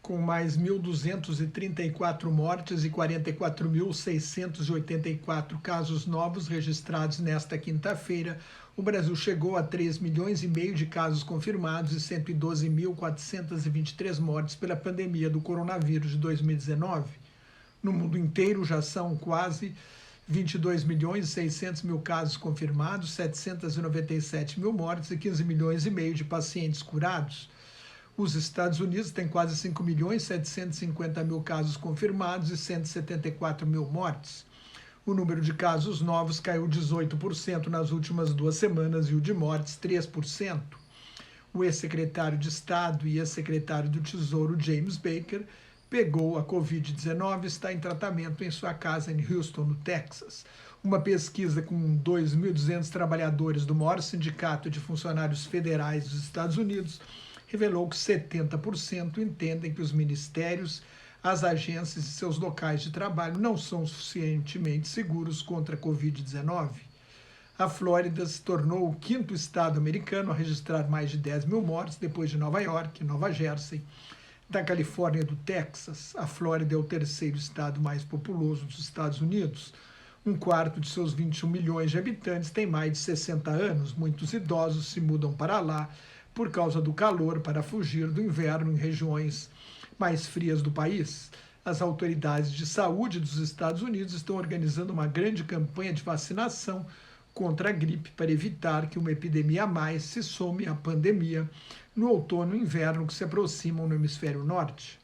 com mais 1.234 mortes e 44.684 casos novos registrados nesta quinta-feira, o Brasil chegou a 3,5 milhões de casos confirmados e 112.423 mortes pela pandemia do coronavírus de 2019. No mundo inteiro já são quase 22.600.000 casos confirmados, 797 mil mortes e 15,5 milhões de pacientes curados. Os Estados Unidos têm quase 5.750.000 casos confirmados e 174 mil mortes. O número de casos novos caiu 18% nas últimas 2 semanas e o de mortes 3%. O ex-secretário de Estado e ex-secretário do Tesouro James Baker pegou a Covid-19 e está em tratamento em sua casa em Houston, no Texas. Uma pesquisa com 2.200 trabalhadores do maior sindicato de funcionários federais dos Estados Unidos revelou que 70% entendem que os ministérios, as agências e seus locais de trabalho não são suficientemente seguros contra a Covid-19. A Flórida se tornou o 5º estado americano a registrar mais de 10 mil mortes, depois de Nova York e Nova Jersey. Da Califórnia e do Texas, a Flórida é o 3º estado mais populoso dos Estados Unidos. 1/4 de seus 21 milhões de habitantes tem mais de 60 anos. Muitos idosos se mudam para lá por causa do calor para fugir do inverno em regiões mais frias do país. As autoridades de saúde dos Estados Unidos estão organizando uma grande campanha de vacinação contra a gripe para evitar que uma epidemia a mais se some à pandemia no outono e inverno que se aproximam no hemisfério norte.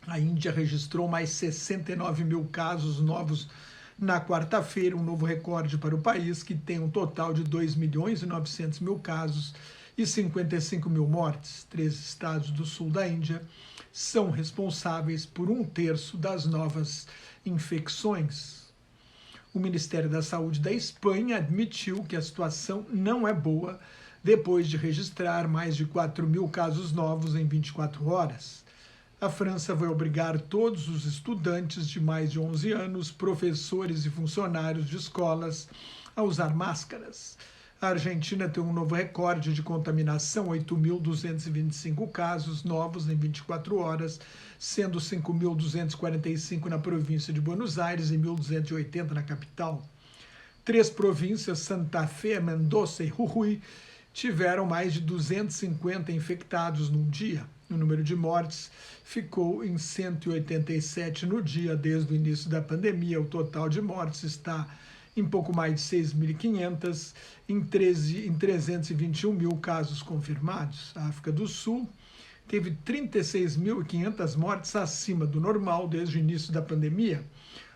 A Índia registrou mais 69 mil casos novos na quarta-feira, um novo recorde para o país, que tem um total de 2.900.000 casos e 55 mil mortes. 3 estados do sul da Índia são responsáveis por 1/3 das novas infecções. O Ministério da Saúde da Espanha admitiu que a situação não é boa depois de registrar mais de 4.000 casos novos em 24 horas. A França vai obrigar todos os estudantes de mais de 11 anos, professores e funcionários de escolas a usar máscaras. A Argentina tem um novo recorde de contaminação, 8.225 casos novos em 24 horas, sendo 5.245 na província de Buenos Aires e 1.280 na capital. 3 províncias, Santa Fé, Mendoza e Jujuy, tiveram mais de 250 infectados num dia. O número de mortes ficou em 187 no dia desde o início da pandemia. O total de mortes está em pouco mais de 6.500, em 321 mil casos confirmados. A África do Sul teve 36.500 mortes acima do normal desde o início da pandemia.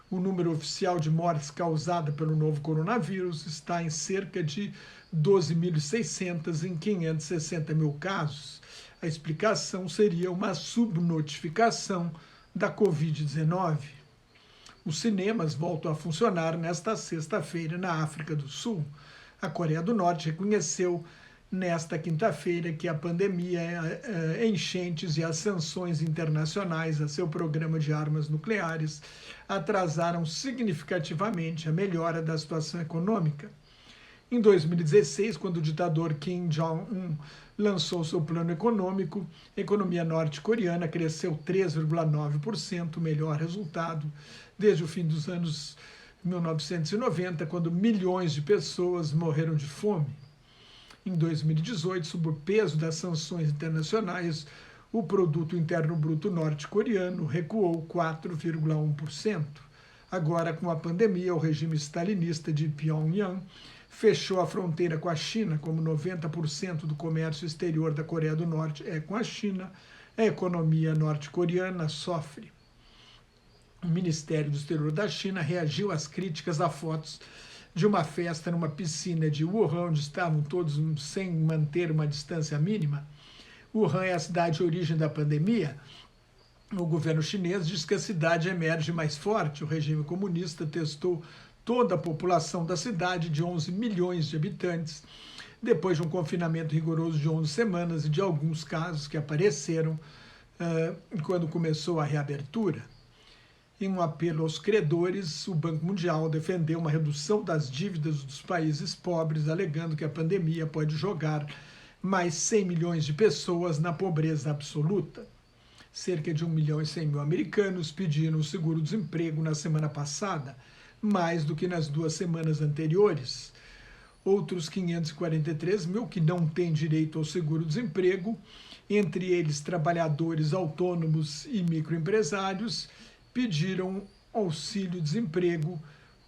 O número oficial de mortes causada pelo novo coronavírus está em cerca de 12.600 em 560 mil casos. A explicação seria uma subnotificação da Covid-19. Os cinemas voltam a funcionar nesta sexta-feira na África do Sul. A Coreia do Norte reconheceu nesta quinta-feira que a pandemia, enchentes e as sanções internacionais a seu programa de armas nucleares atrasaram significativamente a melhora da situação econômica. Em 2016, quando o ditador Kim Jong-un lançou seu plano econômico, a economia norte-coreana cresceu 3,9%, o melhor resultado desde o fim dos anos 1990, quando milhões de pessoas morreram de fome. Em 2018, sob o peso das sanções internacionais, o produto interno bruto norte-coreano recuou 4,1%. Agora, com a pandemia, o regime stalinista de Pyongyang fechou a fronteira com a China, como 90% do comércio exterior da Coreia do Norte é com a China, a economia norte-coreana sofre. O Ministério do Exterior da China reagiu às críticas a fotos de uma festa numa piscina de Wuhan, onde estavam todos sem manter uma distância mínima. Wuhan é a cidade de origem da pandemia. O governo chinês diz que a cidade emerge mais forte. O regime comunista testou toda a população da cidade, de 11 milhões de habitantes, depois de um confinamento rigoroso de 11 semanas e de alguns casos que apareceram quando começou a reabertura. Em um apelo aos credores, o Banco Mundial defendeu uma redução das dívidas dos países pobres, alegando que a pandemia pode jogar mais 100 milhões de pessoas na pobreza absoluta. Cerca de 1.100.000 americanos pediram o seguro-desemprego na semana passada, mais do que nas 2 semanas anteriores. Outros 543 mil que não têm direito ao seguro-desemprego, entre eles trabalhadores autônomos e microempresários, pediram auxílio-desemprego,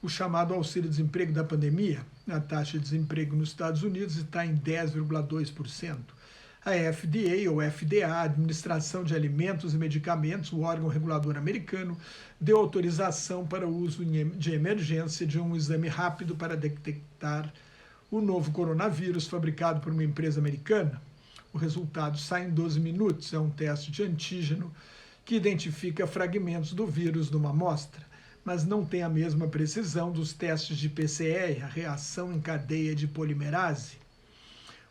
o chamado auxílio-desemprego da pandemia. A taxa de desemprego nos Estados Unidos está em 10,2%. A FDA, ou FDA, a Administração de Alimentos e Medicamentos, o órgão regulador americano, deu autorização para o uso de emergência de um exame rápido para detectar o novo coronavírus fabricado por uma empresa americana. O resultado sai em 12 minutos, é um teste de antígeno que identifica fragmentos do vírus numa amostra, mas não tem a mesma precisão dos testes de PCR, a reação em cadeia de polimerase.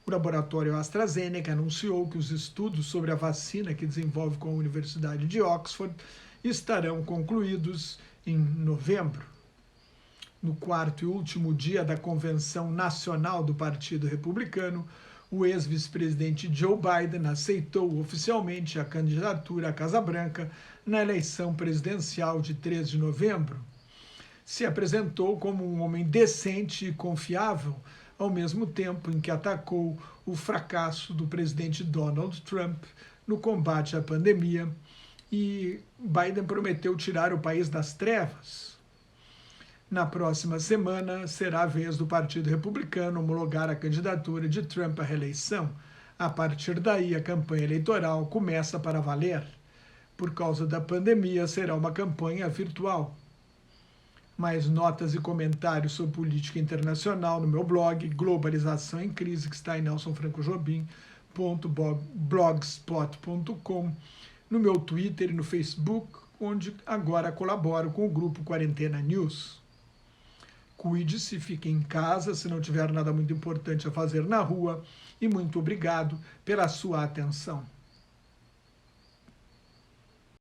O laboratório AstraZeneca anunciou que os estudos sobre a vacina que desenvolve com a Universidade de Oxford estarão concluídos em novembro. No quarto e último dia da Convenção Nacional do Partido Republicano, o ex-vice-presidente Joe Biden aceitou oficialmente a candidatura à Casa Branca na eleição presidencial de 3 de novembro. Se apresentou como um homem decente e confiável, ao mesmo tempo em que atacou o fracasso do presidente Donald Trump no combate à pandemia, e Biden prometeu tirar o país das trevas. Na próxima semana, será a vez do Partido Republicano homologar a candidatura de Trump à reeleição. A partir daí, a campanha eleitoral começa para valer. Por causa da pandemia, será uma campanha virtual. Mais notas e comentários sobre política internacional no meu blog, Globalização em Crise, que está em nelsonfrancojobim.blogspot.com, no meu Twitter e no Facebook, onde agora colaboro com o grupo Quarentena News. Cuide-se, fique em casa se não tiver nada muito importante a fazer na rua, e muito obrigado pela sua atenção.